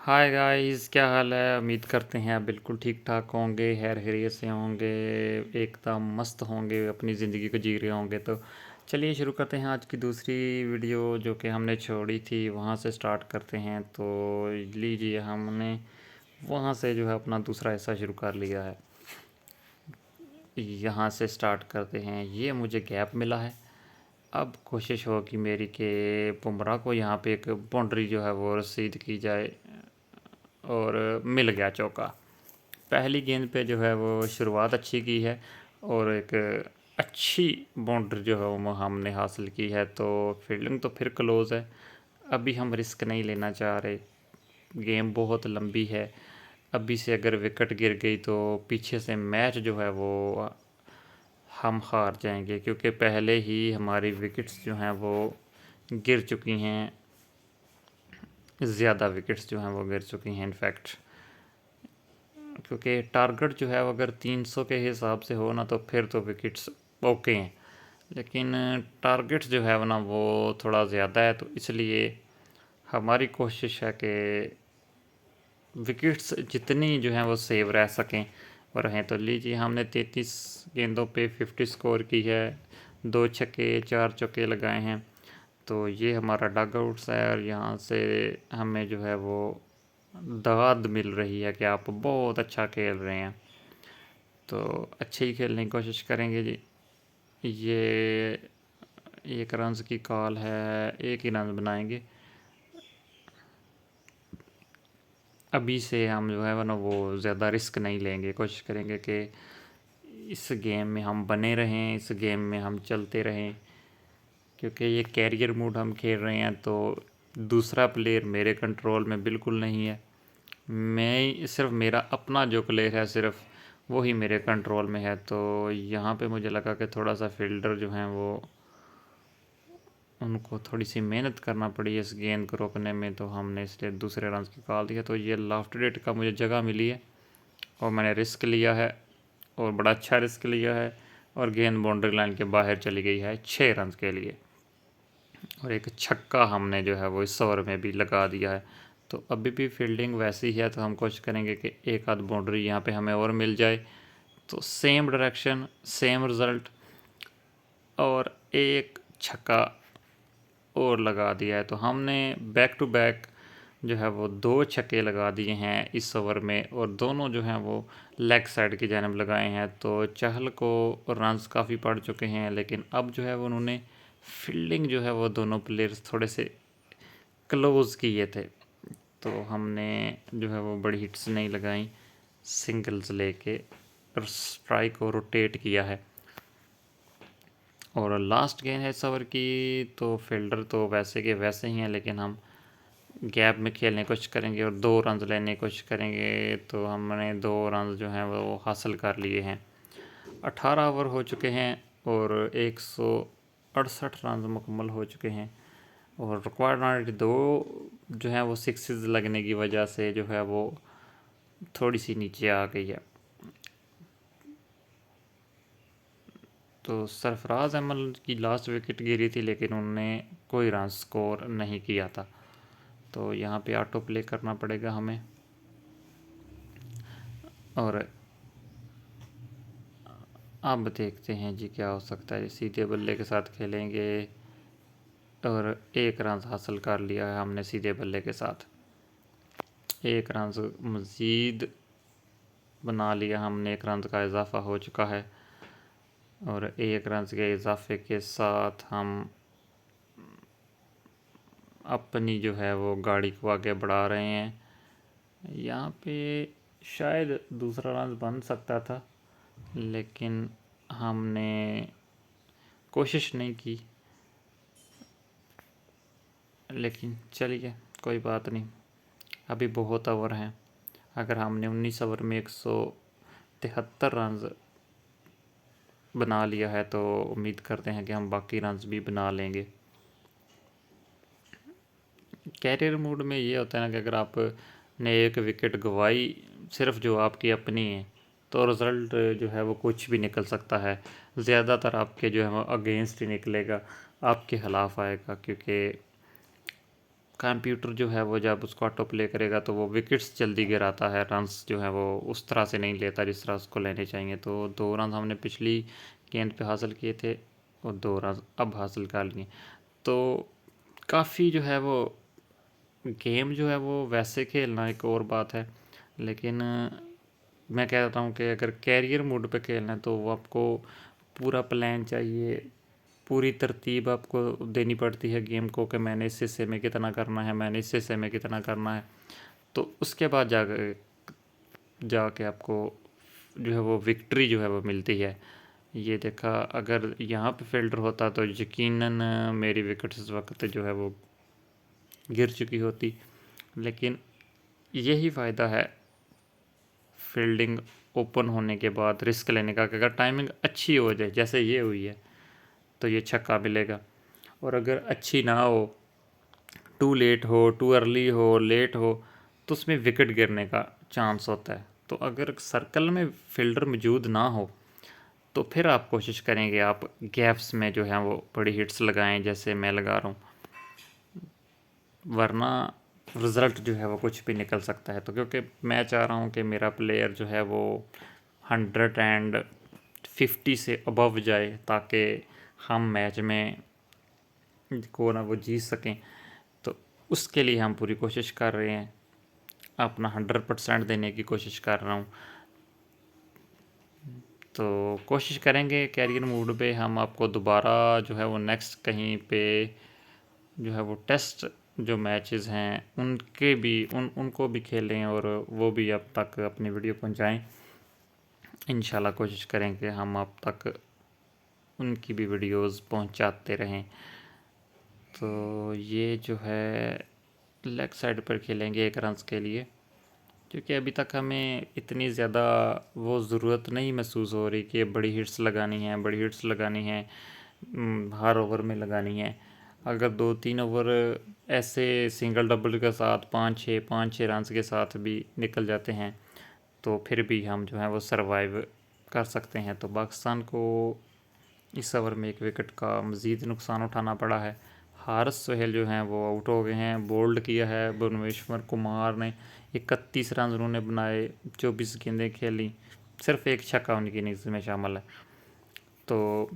Hi guys, क्या हाल है। उम्मीद करते हैं आप बिल्कुल ठीक ठाक होंगे, खैर खैरियत से होंगे, एकदम मस्त होंगे, अपनी ज़िंदगी को जी रहे होंगे। तो चलिए शुरू करते हैं आज की दूसरी वीडियो जो कि हमने छोड़ी थी, वहाँ से स्टार्ट करते हैं। तो लीजिए, हमने वहाँ से जो है अपना दूसरा हिस्सा शुरू कर लिया है। यहाँ से स्टार्ट करते हैं। ये मुझे गैप मिला है। अब कोशिश होगी मेरी कि बुमराह को यहाँ पे एक बाउंड्री जो है वो रसीद की जाए, और मिल गया चौका। पहली गेंद पे जो है वो शुरुआत अच्छी की है, और एक अच्छी बाउंड्री जो है वो हमने हासिल की है। तो फील्डिंग तो फिर क्लोज़ है। अभी हम रिस्क नहीं लेना चाह रहे। गेम बहुत लंबी है। अभी से अगर विकेट गिर गई तो पीछे से मैच जो है वो हम हार जाएंगे, क्योंकि पहले ही हमारी विकेट्स जो हैं वो गिर चुकी हैं। ज़्यादा विकेट्स जो हैं वो गिर चुकी हैं इनफैक्ट। क्योंकि टारगेट जो है वो अगर 300 के हिसाब से हो ना, तो फिर तो विकेट्स ओके हैं। लेकिन टारगेट्स जो है वो ना वो थोड़ा ज़्यादा है, तो इसलिए हमारी कोशिश है कि विकेट्स जितनी जो हैं वो सेव रह सकें और रहें। तो लीजिए, हमने 33 गेंदों पे 50 स्कोर की है, 2 छक्के 4 चौके लगाए हैं। तो ये हमारा डग आउट्स है, और यहाँ से हमें जो है वो दाद मिल रही है कि आप बहुत अच्छा खेल रहे हैं। तो अच्छे ही खेलने की कोशिश करेंगे जी। ये 1 रन की कॉल है, 1 ही रन बनाएंगे। अभी से हम जो है वो ना वो ज़्यादा रिस्क नहीं लेंगे। कोशिश करेंगे कि इस गेम में हम बने रहें, इस गेम में हम चलते रहें। क्योंकि ये कैरियर मोड हम खेल रहे हैं, तो दूसरा प्लेयर मेरे कंट्रोल में बिल्कुल नहीं है। मैं सिर्फ मेरा अपना जो प्लेयर है सिर्फ वही मेरे कंट्रोल में है। तो यहाँ पे मुझे लगा कि थोड़ा सा फील्डर जो हैं वो उनको थोड़ी सी मेहनत करना पड़ी इस गेंद को रोकने में, तो हमने इसलिए दूसरे रन निकाल दिया। तो ये लास्ट डेट का मुझे जगह मिली है, और मैंने रिस्क लिया है, और बड़ा अच्छा रिस्क लिया है। और गेंद बाउंड्री लाइन के बाहर चली गई है 6 रन के लिए। और एक छक्का हमने जो है वो इस ओवर में भी लगा दिया है। तो अभी भी फील्डिंग वैसी ही है, तो हम कोशिश करेंगे कि एक आध बाउंड्री यहाँ पे हमें और मिल जाए, तो सेम डायरेक्शन सेम रिज़ल्ट। और एक छक्का और लगा दिया है। तो हमने बैक टू बैक जो है वो 2 छक्के लगा दिए हैं इस ओवर में, और दोनों जो हैं वो लेग साइड की जानब लगाए हैं। तो चहल को रन्स काफ़ी पड़ चुके हैं, लेकिन अब जो है वो उन्होंने फील्डिंग जो है वो दोनों प्लेयर्स थोड़े से क्लोज किए थे। तो हमने जो है वो बड़ी हिट्स नहीं लगाई, सिंगल्स लेके और स्ट्राइक को रोटेट किया है। और लास्ट गेंद है इस ओवर की, तो फील्डर तो वैसे के वैसे ही हैं, लेकिन हम गैप में खेलने की कोशिश करेंगे और 2 रन लेने की कोशिश करेंगे। तो हमने 2 रन जो हैं वो हासिल कर लिए हैं। 18 ओवर हो चुके हैं, और 168 रन मुकम्मल हो चुके हैं। और रिक्वायर्ड 2 जो है वो सिक्सेस लगने की वजह से जो है वो थोड़ी सी नीचे आ गई है। तो सरफराज अहमद की लास्ट विकेट गिरी थी, लेकिन उन्होंने कोई रन स्कोर नहीं किया था। तो यहाँ पे ऑटो प्ले करना पड़ेगा हमें। और अब देखते हैं जी क्या हो सकता है। सीधे बल्ले के साथ खेलेंगे, और 1 रन हासिल कर लिया है हमने सीधे बल्ले के साथ। 1 रन मज़ीद बना लिया हमने, 1 रन का इजाफा हो चुका है। और 1 रन के इजाफे के साथ हम अपनी जो है वो गाड़ी को आगे बढ़ा रहे हैं। यहाँ पे शायद दूसरा रन बन सकता था, लेकिन हमने कोशिश नहीं की। लेकिन चलिए, कोई बात नहीं, अभी बहुत ओवर हैं। अगर हमने 19 ओवर में 173 रन बना लिया है, तो उम्मीद करते हैं कि हम बाकी रन भी बना लेंगे। कैरियर मोड में ये होता है ना कि अगर आपने एक विकेट गंवाई सिर्फ जो आपकी अपनी है, तो रिज़ल्ट जो है वो कुछ भी निकल सकता है। ज़्यादातर आपके जो है वो अगेंस्ट ही निकलेगा, आपके ख़िलाफ़ आएगा। क्योंकि कंप्यूटर जो है वो जब उसको ऑटो प्ले करेगा तो वो विकेट्स जल्दी गिराता है, रन्स जो है वो उस तरह से नहीं लेता जिस तरह उसको लेने चाहिए। तो 2 रन हमने पिछली गेंद पे हासिल किए थे और 2 रन अब हासिल कर लिए। तो काफ़ी जो है वो गेम जो है वो वैसे खेलना एक और बात है, लेकिन मैं कहता हूँ कि अगर कैरियर मोड पे खेलना है तो वो आपको पूरा प्लान चाहिए, पूरी तरतीब आपको देनी पड़ती है गेम को कि मैंने इस हिस्से में कितना करना है, मैंने इस हिस्से में कितना करना है। तो उसके बाद जाके आपको जो है वो विक्ट्री जो है वो मिलती है। ये देखा, अगर यहाँ पे फील्डर होता तो यकीनन मेरी विकेट इस वक्त जो है वो गिर चुकी होती। लेकिन यही फ़ायदा है फील्डिंग ओपन होने के बाद रिस्क लेने का कि अगर टाइमिंग अच्छी हो जाए जैसे ये हुई है तो ये छक्का मिलेगा, और अगर अच्छी ना हो, टू लेट हो, टू अर्ली हो, लेट हो, तो उसमें विकेट गिरने का चांस होता है। तो अगर सर्कल में फील्डर मौजूद ना हो तो फिर आप कोशिश करेंगे आप गैप्स में जो है वो बड़ी हिट्स लगाएं जैसे मैं लगा रहा हूँ, वरना रिज़ल्ट जो है वो कुछ भी निकल सकता है। तो क्योंकि मैं चाह रहा हूँ कि मेरा प्लेयर जो है वो 150 से अबव जाए ताकि हम मैच में को ना वो जीत सकें। तो उसके लिए हम पूरी कोशिश कर रहे हैं, अपना 100% देने की कोशिश कर रहा हूँ। तो कोशिश करेंगे कैरियर मोड पे हम आपको दोबारा जो है वो नेक्स्ट कहीं पे जो है वो टेस्ट जो मैचेस हैं उनके भी उनको भी खेलें और वो भी आप तक अपनी वीडियो पहुंचाएं। इंशाल्लाह कोशिश करेंगे हम आप तक उनकी भी वीडियोस पहुंचाते रहें। तो ये जो है लेग साइड पर खेलेंगे 1 रन्स के लिए, क्योंकि अभी तक हमें इतनी ज़्यादा वो ज़रूरत नहीं महसूस हो रही कि बड़ी हिट्स लगानी है, बड़ी हिट्स लगानी है, हर ओवर में लगानी है। अगर 2-3 ओवर ऐसे सिंगल डबल के साथ 5-6 रन्स के साथ भी निकल जाते हैं तो फिर भी हम जो है वो सरवाइव कर सकते हैं। तो पाकिस्तान को इस ओवर में 1 विकेट का मज़ीद नुकसान उठाना पड़ा है। हारिस सोहेल जो हैं वो आउट हो गए हैं, बोल्ड किया है भुवनेश्वर कुमार ने। 31 रन उन्होंने बनाए, 24 गेंदें खेली, सिर्फ 1 छक्का उनकी इनिंग्स में शामिल है। तो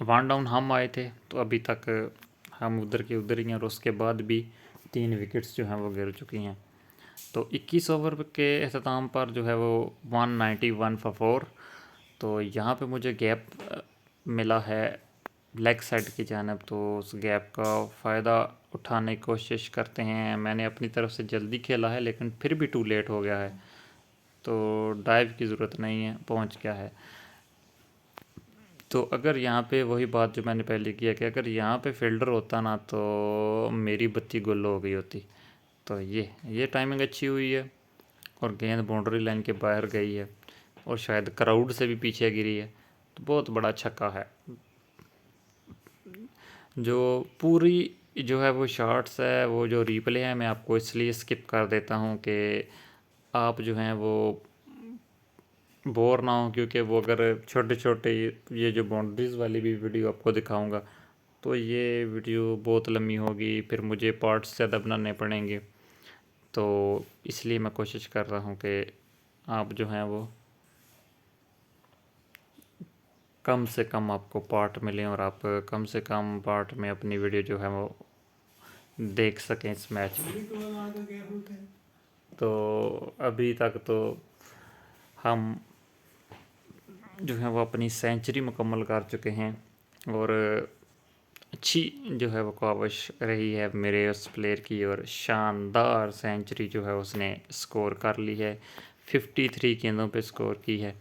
1 डाउन हम आए थे, तो अभी तक हम उधर के उधर ही हैं और उसके बाद भी 3 विकेट्स जो हैं वो गिर चुकी हैं। तो 21 ओवर के अख्ताम पर जो है वो 191 फॉर 4। तो यहाँ पे मुझे गैप मिला है लेग साइड की जानब, तो उस गैप का फ़ायदा उठाने की कोशिश करते हैं। मैंने अपनी तरफ से जल्दी खेला है लेकिन फिर भी टू लेट हो गया है, तो डाइव की ज़रूरत नहीं है, पहुंच गया है। तो अगर यहाँ पे वही बात जो मैंने पहले किया कि अगर यहाँ पे फील्डर होता ना तो मेरी बत्ती गुल हो गई होती। तो ये टाइमिंग अच्छी हुई है और गेंद बाउंड्री लाइन के बाहर गई है और शायद क्राउड से भी पीछे गिरी है, तो बहुत बड़ा छक्का है। जो पूरी जो है वो शॉट्स है, वो जो रिप्ले है, मैं आपको इसलिए स्किप कर देता हूँ कि आप जो हैं वो बोर ना हो, क्योंकि वो अगर छोटे छोटे ये जो बाउंड्रीज़ वाली भी वीडियो आपको दिखाऊंगा तो ये वीडियो बहुत लंबी होगी, फिर मुझे पार्ट्स ज़्यादा बनाने पड़ेंगे। तो इसलिए मैं कोशिश कर रहा हूँ कि आप जो हैं वो कम से कम आपको पार्ट मिलें और आप कम से कम पार्ट में अपनी वीडियो जो है वो देख सकें इस मैच में। तो अभी तक तो हम जो है वो अपनी सेंचुरी मुकम्मल कर चुके हैं और अच्छी जो है वो काविश रही है मेरे उस प्लेयर की और शानदार सेंचुरी जो है उसने स्कोर कर ली है। 53 गेंदों पे स्कोर की है।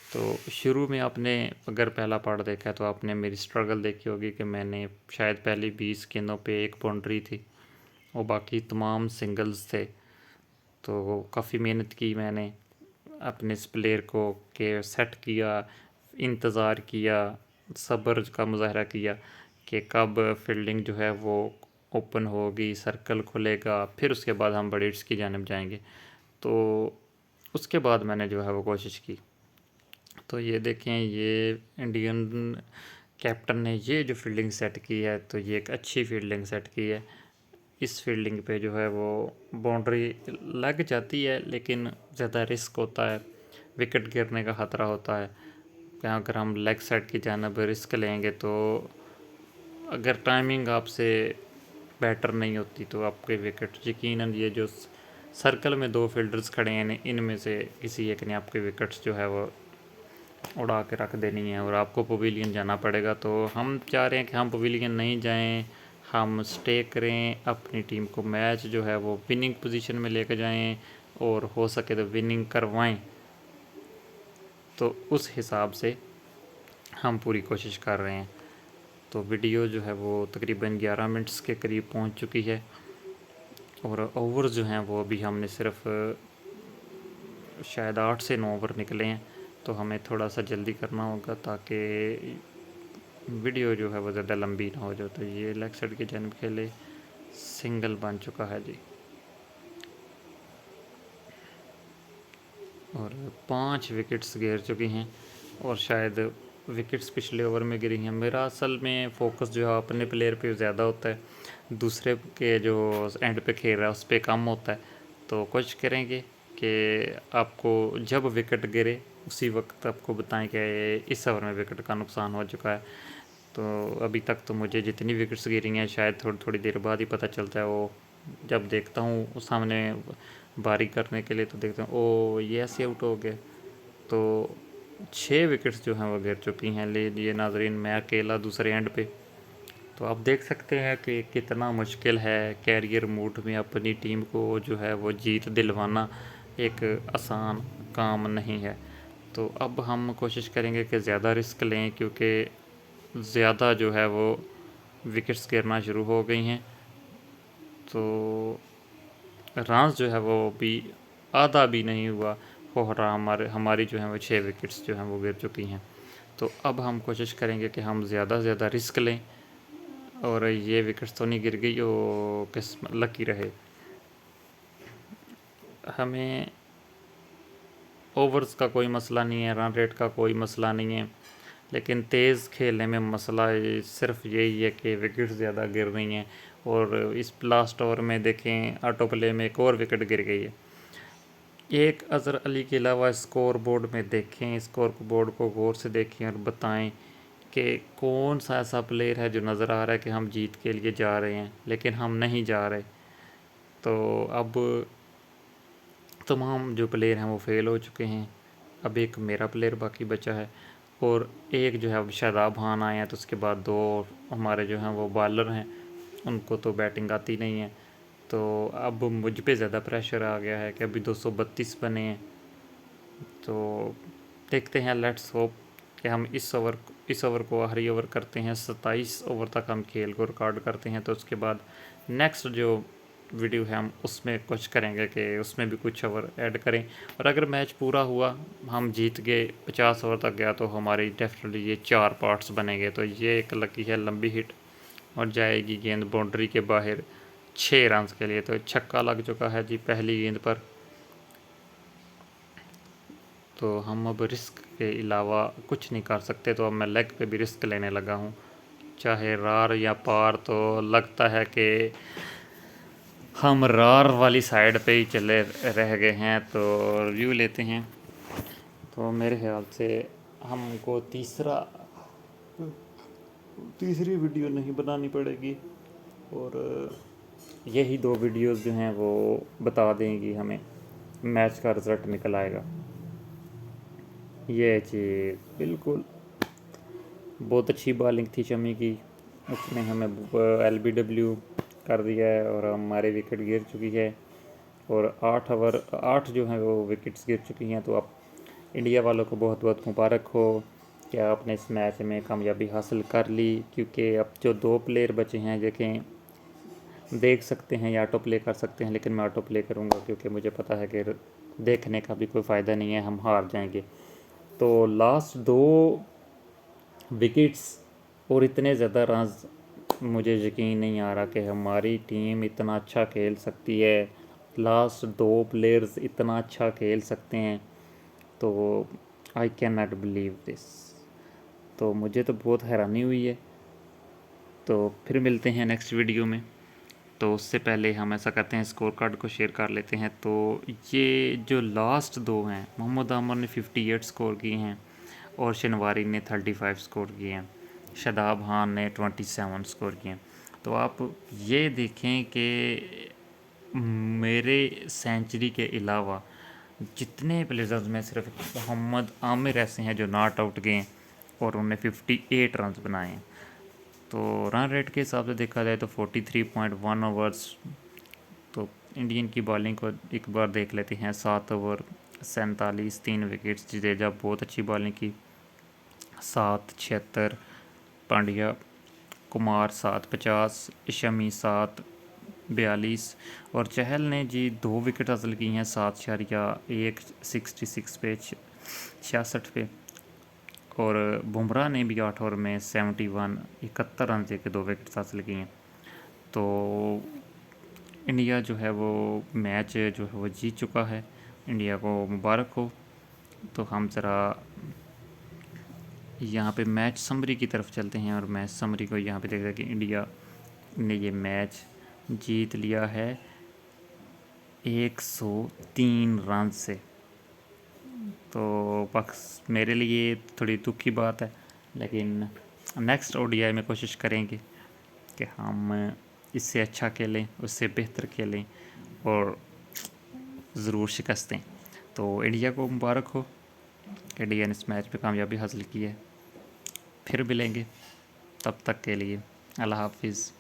तो शुरू में आपने अगर पहला पार्ट देखा है तो आपने मेरी स्ट्रगल देखी होगी कि मैंने शायद पहले 20 गेंदों पे 1 बाउंड्री थी और बाकी तमाम सिंगल्स थे। तो काफ़ी मेहनत की मैंने अपने इस प्लेयर को के सेट किया, इंतज़ार किया, सब्र का मुजाहरा किया कि कब फील्डिंग जो है वो ओपन होगी, सर्कल खुलेगा, फिर उसके बाद हम बड़ी हिट्स की जानिब जाएंगे। तो उसके बाद मैंने जो है वो कोशिश की। तो ये देखें, ये इंडियन कैप्टन ने ये जो फील्डिंग सेट की है तो ये एक अच्छी फील्डिंग सेट की है। इस फील्डिंग पे जो है वो बाउंड्री लग जाती है, लेकिन ज़्यादा रिस्क होता है, विकेट गिरने का ख़तरा होता है। क्या अगर हम लेग साइड की जानब रिस्क लेंगे तो अगर टाइमिंग आपसे बेटर नहीं होती तो आपके विकेट यकीनन, ये जो सर्कल में दो फील्डर्स खड़े हैं इनमें से किसी एक ने आपके विकेट्स जो है वो उड़ा के रख देनी है और आपको पवेलियन जाना पड़ेगा। तो हम चाह रहे हैं कि हम पवेलियन नहीं जाएं, हम स्टे करें, अपनी टीम को मैच जो है वो विनिंग पोजीशन में लेकर जाएं और हो सके तो विनिंग करवाएं। तो उस हिसाब से हम पूरी कोशिश कर रहे हैं। तो वीडियो जो है वो तकरीबन 11 मिनट्स के करीब पहुंच चुकी है और ओवर जो हैं वो अभी हमने सिर्फ शायद 8 से 9 ओवर निकले हैं। तो हमें थोड़ा सा जल्दी करना होगा ताकि वीडियो जो है वो ज़्यादा लंबी ना हो जाए। तो ये लेग साइड की जानिब खेले, सिंगल बन चुका है जी और 5 विकेट्स गिर चुकी हैं और शायद विकेट्स पिछले ओवर में गिरी हैं। मेरा असल में फ़ोकस जो है अपने प्लेयर पे ज़्यादा होता है, दूसरे के जो एंड पे खेल रहा है उस पर कम होता है। तो कोशिश करेंगे कि आपको जब विकेट गिरे उसी वक्त आपको बताएं कि इस ओवर में विकेट का नुकसान हो चुका है। तो अभी तक तो मुझे जितनी विकेट्स गिरी हैं शायद थोड़ी थोड़ी देर बाद ही पता चलता है। वो जब देखता हूँ सामने बारी करने के लिए तो देखता हूँ ओ ये ऐसे आउट हो गए। तो 6 विकेट्स जो हैं वो गिर चुकी हैं। ये नाजरीन मैं अकेला दूसरे एंड पे। तो आप देख सकते हैं कि कितना मुश्किल है कैरियर मोड में अपनी टीम को जो है वो जीत दिलवाना, एक आसान काम नहीं है। तो अब हम कोशिश करेंगे कि ज़्यादा रिस्क लें क्योंकि ज़्यादा जो है वो विकेट्स गिरना शुरू हो गई हैं। तो रन्स जो है वो भी आधा भी नहीं हुआ हो रहा, हमारी जो है वो 6 विकेट्स जो हैं वो गिर चुकी हैं। तो अब हम कोशिश करेंगे कि हम ज़्यादा से ज़्यादा रिस्क लें और ये विकेट्स तो नहीं गिर गई वो किस्मत लकी रहे। हमें ओवर्स का कोई मसला नहीं है, रन रेट का कोई मसला नहीं है, लेकिन तेज़ खेलने में मसला सिर्फ यही है कि विकेट ज़्यादा गिर रही हैं। और इस लास्ट ओवर में देखें ऑटो प्ले में एक और विकेट गिर गई है। एक अज़हर अली के अलावा स्कोर बोर्ड में देखें, स्कोर बोर्ड को गौर से देखें और बताएं कि कौन सा ऐसा प्लेयर है जो नज़र आ रहा है कि हम जीत के लिए जा रहे हैं लेकिन हम नहीं जा रहे। तो अब तमाम जो प्लेयर हैं वो फेल हो चुके हैं। अब एक मेरा प्लेयर बाकी बचा है और एक जो है अब शादाब खान आए हैं। तो उसके बाद 2 हमारे जो हैं वो बॉलर हैं, उनको तो बैटिंग आती नहीं है। तो अब मुझ पे ज़्यादा प्रेशर आ गया है कि अभी 232 बने हैं। तो देखते हैं, लेट्स होप कि हम इस ओवर को आखिरी ओवर करते हैं। 27 ओवर तक हम खेल को रिकॉर्ड करते हैं। तो उसके बाद नेक्स्ट जो वीडियो है हम उसमें कुछ करेंगे कि उसमें भी कुछ ओवर ऐड करें। और अगर मैच पूरा हुआ, हम जीत गए, 50 ओवर तक गया, तो हमारी डेफिनेटली ये 4 पार्ट्स बनेंगे। तो ये एक लकी है लंबी हिट और जाएगी गेंद बाउंड्री के बाहर 6 रन के लिए। तो छक्का लग चुका है जी पहली गेंद पर। तो हम अब रिस्क के अलावा कुछ नहीं कर सकते। तो अब मैं लेग पे भी रिस्क लेने लगा हूँ, चाहे रार या पार। तो लगता है कि हम रार वाली साइड पे ही चले रह गए हैं। तो रिव्यू लेते हैं। तो मेरे ख्याल से हमको तीसरी वीडियो नहीं बनानी पड़ेगी और यही 2 वीडियोस जो हैं वो बता देंगी हमें मैच का रिज़ल्ट निकल आएगा। ये चीज़ बिल्कुल बहुत अच्छी बॉलिंग थी शमी की, उसने हमें LBW कर दिया है और हमारे विकेट गिर चुकी है। और 8 जो हैं वो विकेट्स गिर चुकी हैं। तो अब इंडिया वालों को बहुत बहुत मुबारक हो कि आपने इस मैच में कामयाबी हासिल कर ली। क्योंकि अब जो 2 प्लेयर बचे हैं, देख सकते हैं या ऑटो प्ले कर सकते हैं, लेकिन मैं ऑटो प्ले करूँगा क्योंकि मुझे पता है कि देखने का भी कोई फ़ायदा नहीं है, हम हार जाएंगे। तो लास्ट 2 विकेट्स और इतने ज़्यादा रन्स, मुझे यकीन नहीं आ रहा कि हमारी टीम इतना अच्छा खेल सकती है, लास्ट 2 प्लेयर्स इतना अच्छा खेल सकते हैं। तो I can not believe this. तो मुझे तो बहुत हैरानी हुई है। तो फिर मिलते हैं नेक्स्ट वीडियो में। तो उससे पहले हम ऐसा करते हैं, स्कोर कार्ड को शेयर कर लेते हैं। तो ये जो लास्ट दो हैं, मोहम्मद आमर ने 58 स्कोर किए हैं और शनवारी ने 35 स्कोर किए हैं। शादाब खान ने 27 स्कोर किए हैं। तो आप ये देखें कि मेरे सेंचुरी के अलावा जितने प्लेयर्स में सिर्फ मोहम्मद आमिर ऐसे हैं जो नॉट आउट गए हैं और उन्होंने 58 रन बनाए हैं। तो रन रेट के हिसाब से देखा जाए तो 43.1 ओवर्स। तो इंडियन की बॉलिंग को एक बार देख लेते हैं। 7 ओवर 47, 3 विकेट्स। जडेजा बहुत अच्छी बॉलिंग की, 7 76। पांड्या कुमार 7 50, शमी 7 42 और चहल ने जी 2 विकेट हासिल की हैं, 7.166 पे 66 पे। और बुमराह ने भी 8 ओवर में 71 रन दे के 2 विकेट हासिल किए हैं। तो इंडिया जो है वो मैच जो है वो जीत चुका है। इंडिया को मुबारक हो। तो हम ज़रा यहाँ पे मैच समरी की तरफ चलते हैं और मैच समरी को यहाँ पे देखते हैं कि इंडिया ने ये मैच जीत लिया है 103 रन से। तो पक्ष मेरे लिए थोड़ी दुख की बात है, लेकिन नेक्स्ट ओडीआई में कोशिश करेंगे कि हम इससे अच्छा खेलें, उससे बेहतर खेलें और ज़रूर शिकस्त दें। तो इंडिया को मुबारक हो, इंडिया ने इस मैच में कामयाबी हासिल की है। फिर मिलेंगे, तब तक के लिए अल्लाह हाफिज़।